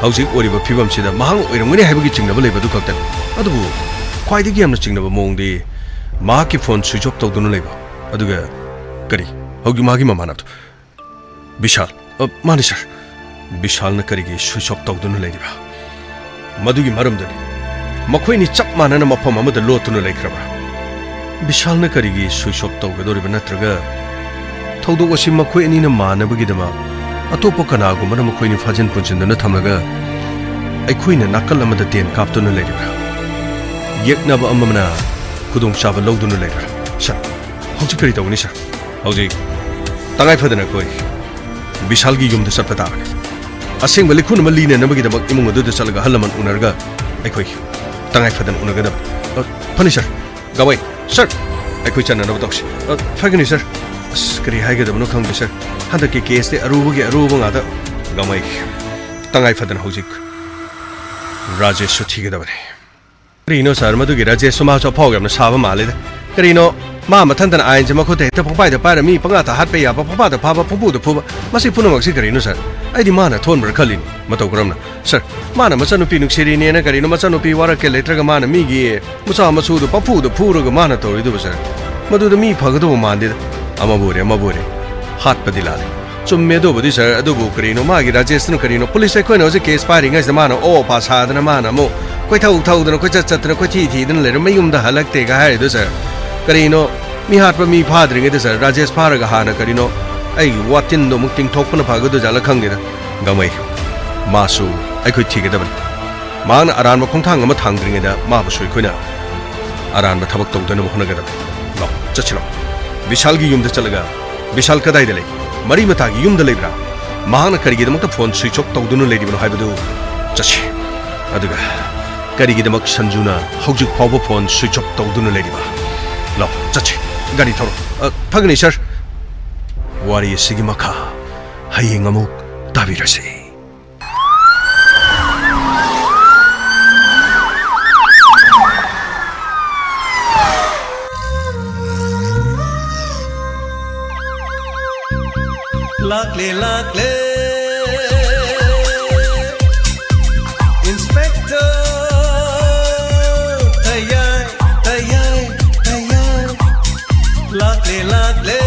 हौजि ओरिबा फिबमसिदा महांग ओइरंगनि हाइबगी चिंगनबा लेबदु खक्तन अदुबु ख्वाइदगी यामना चिंगनबा मोंगदि माकी फोन स्विच ऑफ तौदुनु लेबा अदुगा करी हौगी मागी ममानात विशाल मानि सर विशाल न करिगी स्विच ऑफ तौदुनु लेरिबा मदुगी मरमदनि मखोइनी चप मानना मफम अमदा लोतुनु लेख्रबा विशाल न करिगी स्विच ऑफ तौगदोरिबा नत्रगा थौदोक असि मखोय अनिना मानबगिदमा अतोप कनागुमना मखोयनि फाजन पुंजिनदना थमलगा अखोयना नाकल अमदा तेन कापतुना लेरिब्रा येकनाबा अममना खुदोंग चाबा लौदुना लेरिब्रा सर हौजि करि तौगनि सर हौजि तंगाय फदना कोय विशालगी युमदा चटपा ताबने असेंग लिखुन म लीनेनबगिदमा इमुंग अदुदा चलगा हलमन उनरगा अखोय तंगाय फदना उनगदा फनि सर गवै सर अखोय चननबा तौसि फगनि सर करी हाइगदबनो खंग सर हंदक के केस ते अरुबगे अरुबंग आदा गमै तंगाय फदन हौजिक राजेश सुथिगदबने करीनो सर मदुगी राजेश सुमा चफावगमना साबा मालेदा करीनो मा मथंदन आइन जमा खोते त पपाइदा पारा मी पंगाता हातपे याबा पपादा फाबा फुबुदा फुबा मसी पुनमक्सि करीनो सर आइदि माना थोनबर खलिन मतौ करमना सर माना मचनुपि नुक्सिरिने न करीनो मचनुपि वारके लेत्रगा माना मीगी मुसा मसुदु पफुदु फुरगा माना तोरिदु सर मदुदा मी फगदो मानदे अमबोरे हाथ पदिलाले चुम्मे दोबदी सर अदुबु करीनो मागी राजेशनु करीनो पुलिस एकोइन होजे केस पारिंग आइस माना ओ पासादना माना मो कोइ थौदना कोइ चतना कोइ थीदना लेर मयुमदा हलक्ते गा हाइदो सर करीनो मी हाथ मी फाद्रिंगे दे सर राजेश फारगा हाना करीनो आई वातिन दो मुक्तिंग थोकपना फागदो जाला खंगेदा गमै मासु अखोइ थीगदबन मान अरान मखोंथांग अमा थांद्रिंगेदा माबु सोइखोइना अरान थबक तौदना मखनगदब लो चचिलो विशाल की युमदा चलगा विशाल कदाइदा ले मरी मता की युमदा लेब्रा महाना करिगिदमक फोन स्विच ऑफ तौदुनु लेदिबनो हाइबदु चछि अदुगा करिगिदमक संजुना हौजिक फावबो फोन स्विच ऑफ तौदुनु लेदिबा लो चछि गाड़ी थरो फगनि सर वारी सिगी मखा हयेंग अमुक ताबिरसे Lakle Inspector Tayai Lakle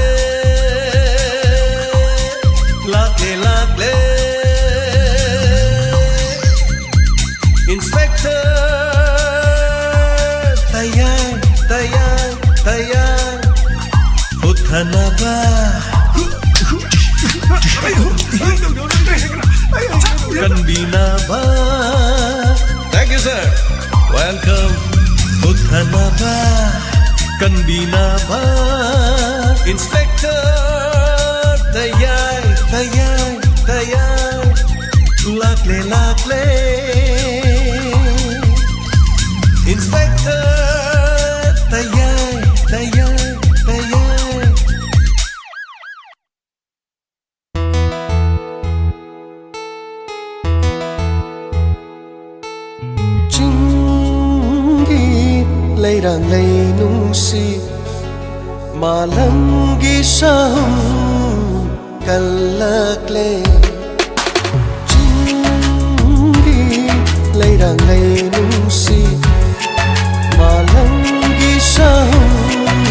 Inspector Tayai Uthanaba Kanbinaba. Thank you, sir. Welcome. Uthanaba. Kanbinaba. Inspector Tayai Lakle Inspector Tayai Leirang lei nung si malam gisahum kalakle Chingi leirang lei nung si malam gisahum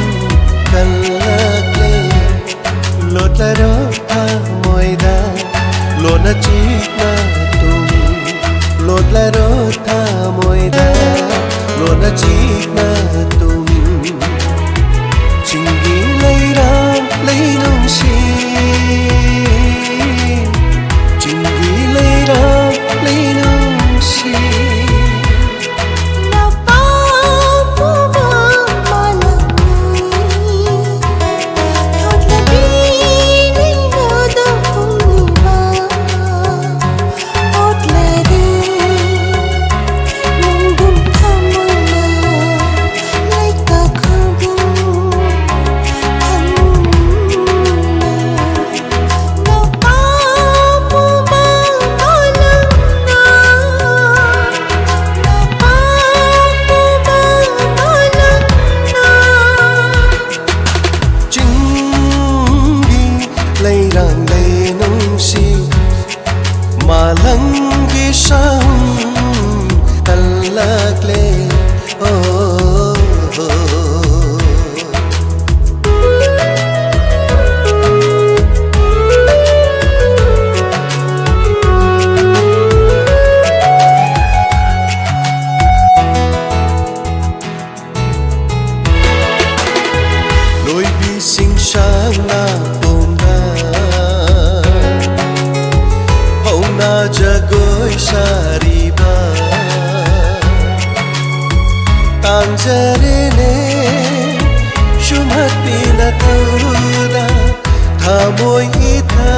kalakle Lotla rotha moida lona chikna tum Lotla rotha moida lona chikna tum Chingi leirang leinung si Chingi leirang leinung si nangna pomda Hongna jagoi sariba Tanjarene shumhati na tauda Thamoi itha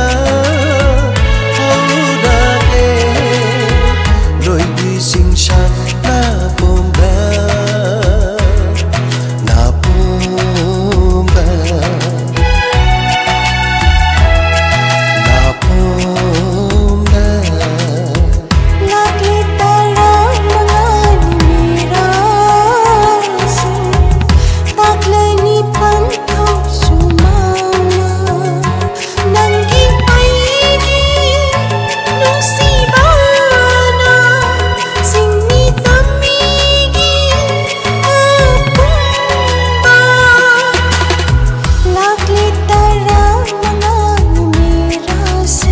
hauda e Loi bi sing shan na pomda Na pomda Na pomda Lagi tarang mga nimiraso Taglay ni pantaw sumama Nanggi paigi nung sibana Sing ni tamigi apumba Lagi tarang mga nimiraso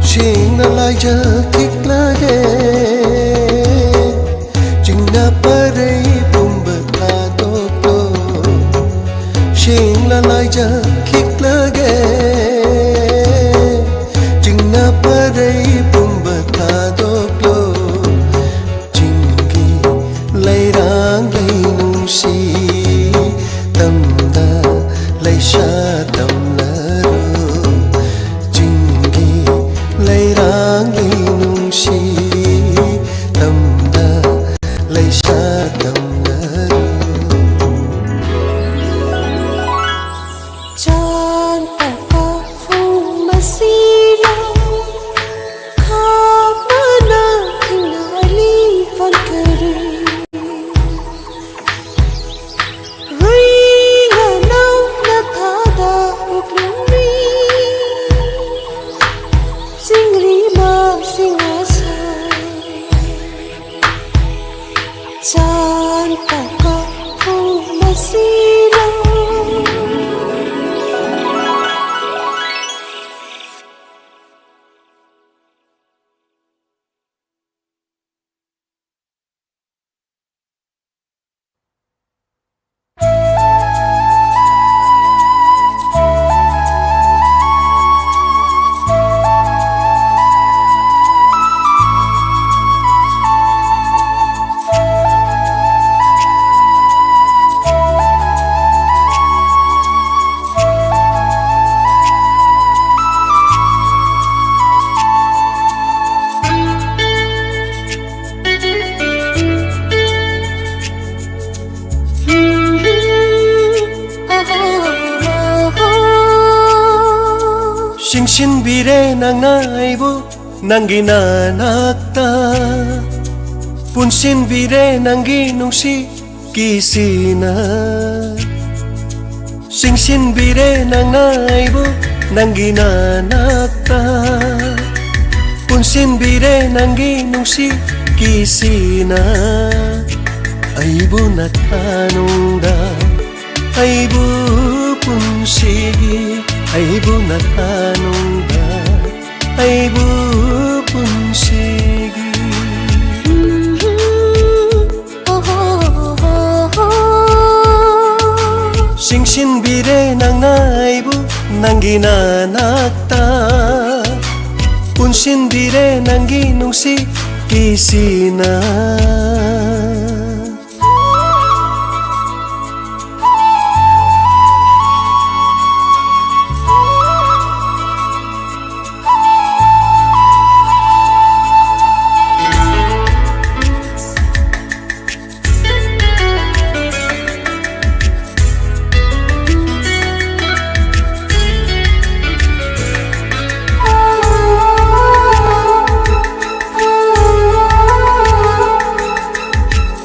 Sing na lai ja kik lage Jing na parai pumba ta doklo Sing na lai ja kik lage Jing na parai pumba ta doklo Jingi lai rang lai nung si Tamda lai sha tam la ro Jingi lai rang lai nung si Tamda lai sha tam la ro Chan taka phung masilang Kamana kinali van kari Ringa nau na tada uklumi Singri ma singasay Chan taka phung masilang Sing shin bire nang naibu Nanggi na nakta Punsin bire nanggi nungsi kisina Sing shin bire nang naibu Nanggi na nakta Punsin bire nanggi nungsi kisina Aibu natanungda Aibu punsigi Aibu natanungda Aibu punsigi Sing shin bire nang naibu Nanggi na nakta Punsin bire nanggi nungsi kisina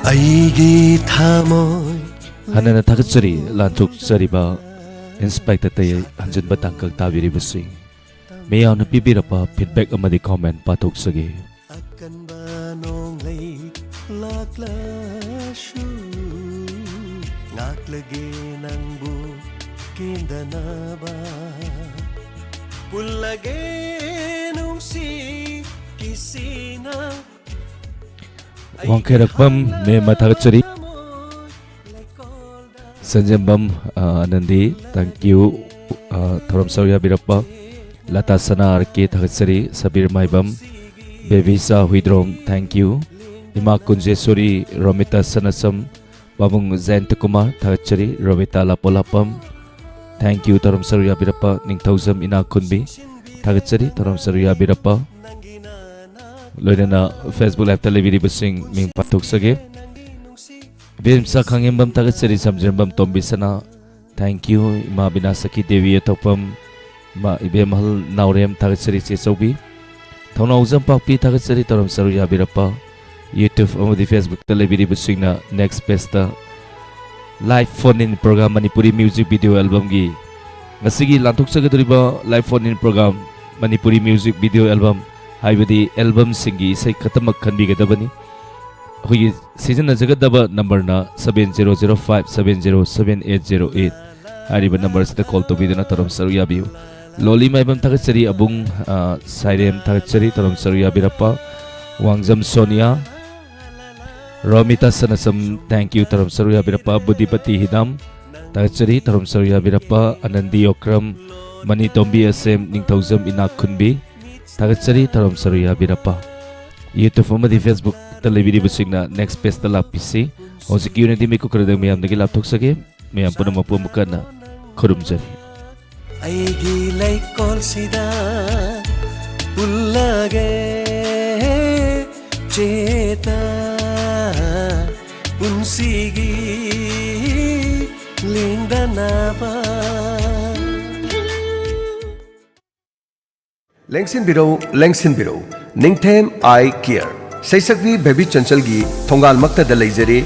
아이기 타모이 하나는 다그처리 란툭 처리바 인스펙터 때의 한전 바탕극 다비리 부스ing ꯃꯌꯥꯝꯅ ꯄꯤꯕꯤꯔꯛꯄ feedback ꯑꯃꯗꯤ comment ꯄꯥꯊꯣꯛꯆꯒꯦ꯫ ꯑꯀꯟꯕ ꯅꯣꯡꯂꯩ ꯂꯥꯛꯂꯁꯨ ꯉꯥꯛꯂꯒꯦ ꯅꯪꯕꯨ ꯀꯦꯟꯗꯅꯕ ꯄꯨꯜꯂꯒꯦ ꯅꯨꯡꯁꯤ ꯀꯤꯁꯤꯅ ꯋꯥꯡꯈꯩꯔꯛꯄꯝ ꯅꯦꯝꯃ ꯊꯥꯒꯠꯆꯔꯤ꯫ ꯁꯟꯖꯦꯝꯕꯝ ꯑꯅꯟꯗꯤ thank you ꯊꯧꯔꯝ ꯁꯔꯨꯛ ꯌꯥꯕꯤꯔꯛꯄ ꯂꯇꯥ ꯁꯅꯥ ꯑꯥꯔ.ꯀꯦ ꯊꯥꯒꯠꯆꯔꯤ꯫ ꯁꯕꯤꯔ ꯃꯥꯏꯕꯝ ꯕꯦꯕꯤꯁꯥ ꯍꯨꯏꯗ꯭ꯔꯣꯝ ꯊꯦꯡꯛ ꯌꯨ꯫ ꯏꯃꯥ ꯀꯨꯟꯖꯦꯁꯣꯔꯤ ꯔꯣꯃꯤꯇꯥ ꯁꯅꯁꯝ ꯄꯥꯕꯨꯡ ꯖꯌꯟꯇ ꯀꯨꯃꯥꯔ ꯊꯥꯒꯠꯆꯔꯤ꯫ ꯔꯣꯃꯤꯇꯥ ꯂꯥꯄꯣꯂꯥꯄꯝ ꯊꯦꯡꯛ ꯌꯨ ꯊꯧꯔꯝ ꯁꯔꯨꯛ ꯌꯥꯕꯤꯔꯛꯄ ꯅꯤꯡꯊꯧꯖꯝ ꯏꯅꯥꯛ ꯈꯨꯟꯕꯤ ꯊꯥꯒꯠꯆꯔꯤ ꯊꯧꯔꯝ ꯁꯔꯨꯛ ꯌꯥꯕꯤꯔꯛꯄ ꯂꯣꯏꯅꯅ ꯐꯦꯁꯕꯨꯛ ꯂꯥꯏꯚꯇ ꯂꯩꯕꯤꯔꯤꯕꯁꯤꯡ ꯃꯤꯡ ꯄꯥꯊꯣꯛꯆꯒꯦ꯫ ꯕꯦꯝꯁꯥ ꯈꯥꯡꯉꯦꯝꯕꯝ ꯊꯥꯒꯠꯆꯔꯤ꯫ ꯁꯝꯖꯔꯝꯕꯝ ꯇꯣꯝꯕꯤ ꯁꯅꯥ ꯊꯦꯡꯛ ꯌꯨ꯫ ꯏꯃꯥ ꯕꯤꯅꯥꯁꯀꯤ ꯗꯦꯕꯤ ꯑꯊꯣꯛꯄꯝ ꯏꯕꯦꯝꯍꯜ ꯅꯥꯎꯔꯦꯝ ꯊꯥꯒꯠꯆꯔꯤ ꯆꯦꯆꯧꯕꯤ꯫ ꯊꯧꯅꯥꯎꯖꯝ ꯄꯥꯛꯄꯤ ꯊꯥꯒꯠꯆꯔꯤ ꯊꯧꯔꯝ ꯁꯔꯨꯛ ꯌꯥꯕꯤꯔꯛꯄ ꯌꯨꯇ꯭ꯌꯨꯕ ꯑꯃꯗꯤ ꯐꯦꯁꯕꯨꯛꯇ ꯂꯩꯕꯤꯔꯤꯕꯁꯤꯡꯅ ꯅꯦꯛꯁ ꯄꯦꯖꯇ live phone in program Manipuri music video ꯑꯦꯜꯕꯝꯒꯤ ꯉꯁꯤꯒꯤ ꯂꯥꯟꯊꯣꯛꯆꯒꯗꯧꯔꯤꯕ live phone in program Manipuri music video album ꯍꯥꯏꯕꯗꯤ ꯑꯦꯜꯕꯝꯁꯤꯡꯒꯤ ꯏꯁꯩ ꯈꯛꯇꯃꯛ ꯈꯟꯕꯤꯒꯗꯕꯅꯤ꯫ ꯑꯩꯈꯣꯏꯒꯤ ꯁꯤꯖꯤꯟꯅꯖꯒꯗꯕ ꯅꯝꯕꯔꯅ 7005707808 ꯍꯥꯏꯔꯤꯕ ꯅꯝꯕꯔꯁꯤꯗ ꯀꯣꯜ ꯇꯧꯕꯤꯗꯨꯅ ꯊꯧꯔꯝ ꯁꯔꯨꯛ ꯌꯥꯕꯤꯌꯨ꯫ ꯂꯣꯂꯤ ꯃꯥꯏꯕꯝ ꯊꯥꯒꯠꯆꯔꯤ꯫ ꯑꯕꯨꯡ ꯁꯥꯏꯔꯦꯝ ꯊꯥꯒꯠꯆꯔꯤ ꯊꯧꯔꯝ ꯁꯔꯨꯛ ꯌꯥꯕꯤꯔꯛꯄ ꯋꯥꯡꯖꯝ ꯁꯣꯅꯤꯌꯥ ꯔꯣꯃꯤꯇꯥ ꯁꯅꯁꯝ ꯊꯦꯡꯛ ꯌꯨ ꯊꯧꯔꯝ ꯁꯔꯨꯛ ꯌꯥꯕꯤꯔꯛꯄ ꯕꯨꯙꯤꯄꯇꯤ ꯍꯤꯗꯥꯝ ꯊꯥꯒꯠꯆꯔꯤ ꯊꯧꯔꯝ ꯁꯔꯨꯛ ꯌꯥꯕꯤꯔꯛꯄ ꯑꯅꯟꯗꯤ ꯑꯣꯀ꯭ꯔꯝ ꯃꯅꯤ ꯇꯣꯝꯕꯤ ꯑꯁꯦꯝ ꯅꯤꯡꯊꯧꯖꯝ ꯏꯅꯥꯛ ꯈꯨꯟꯕꯤ ꯊꯥꯒꯠꯆꯔꯤ ꯊꯧꯔꯝ ꯁꯔꯨꯛ ꯌꯥꯕꯤꯔꯛꯄ ꯌꯨꯇ꯭ꯌꯨꯕ ꯑꯃꯗꯤ ꯐꯦꯁꯕꯨꯛꯇ ꯂꯩꯕꯤꯔꯤꯕꯁꯤꯡꯅ ꯅꯦꯛꯁ ꯄꯦꯖꯇ ꯂꯥꯛꯄꯤꯁꯤ꯫ ꯍꯧꯖꯤꯛꯀꯤ ꯑꯣꯏꯅꯗꯤ ꯃꯤꯀꯨꯞ ꯃꯌꯥꯝꯗꯒꯤ ꯂꯥꯞꯊꯣꯛꯆꯒꯦ꯫ ꯃꯌꯥꯝ ꯄꯨꯝꯅꯃꯛꯄꯨ ꯑꯃꯨꯛ ꯍꯟꯅ ꯈꯨꯔꯨꯝꯖꯔꯤ꯫ ꯑꯩꯒꯤ ꯂꯩꯀꯣꯜꯁꯤꯗ ꯄꯨꯜꯂꯒꯦ ꯆꯦꯇ ꯄꯨꯟꯁꯤꯒꯤ ꯂꯦꯡꯗꯅꯕ ꯂꯦꯡꯁꯤꯟꯕꯤꯔꯧ ꯂꯦꯡꯁꯤꯟꯕꯤꯔꯧ ꯅꯤꯡꯊꯦꯝ ꯑꯥꯏ ꯀꯤꯌꯔ ꯁꯩꯁꯛꯄꯤ ꯕꯦꯕꯤ ꯆꯟꯆꯜꯒꯤ ꯊꯣꯡꯒꯥꯜꯃꯛꯇꯗ ꯂꯩꯖꯔꯦ꯫